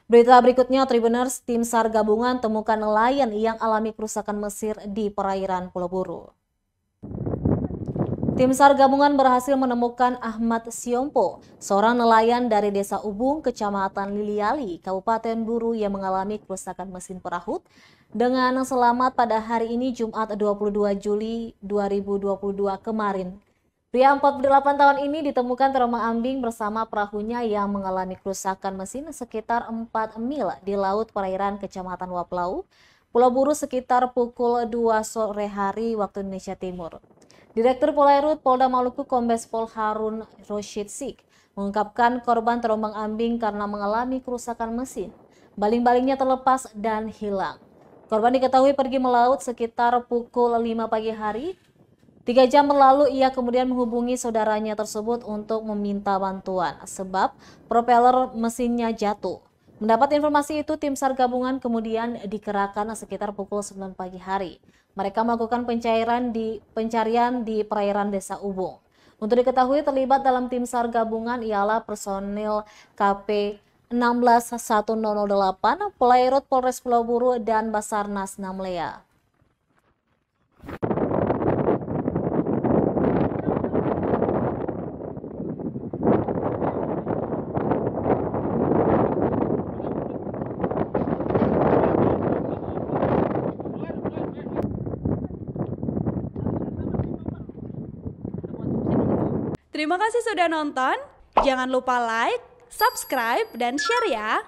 Berita berikutnya, Tribuners, tim SAR gabungan temukan nelayan yang alami kerusakan Mesir di perairan Pulau Buru. Tim SAR gabungan berhasil menemukan Ahmad Siompo, seorang nelayan dari Desa Ubung, Kecamatan Liliali, Kabupaten Buru yang mengalami kerusakan mesin perahu dengan selamat pada hari ini Jumat 22 Juli 2022 kemarin. Pria 48 tahun ini ditemukan terombang-ambing bersama perahunya yang mengalami kerusakan mesin sekitar 4 mil di laut perairan Kecamatan Waplau, Pulau Buru sekitar pukul 2 sore hari waktu Indonesia Timur. Direktur Polairut Polda Maluku Kombes Pol Harun Roshid Sik mengungkapkan korban terombang-ambing karena mengalami kerusakan mesin. Baling-balingnya terlepas dan hilang. Korban diketahui pergi melaut sekitar pukul 5 pagi hari. 3 jam berlalu ia kemudian menghubungi saudaranya tersebut untuk meminta bantuan sebab propeller mesinnya jatuh. Mendapat informasi itu, tim SAR gabungan kemudian dikerahkan sekitar pukul 9 pagi hari. Mereka melakukan pencarian di perairan Desa Ubung. Untuk diketahui terlibat dalam tim SAR gabungan ialah personil KP 161008, Polairut Polres Pulau Buru dan Basarnas Namlea. Terima kasih sudah nonton. Jangan lupa like, subscribe, dan share ya.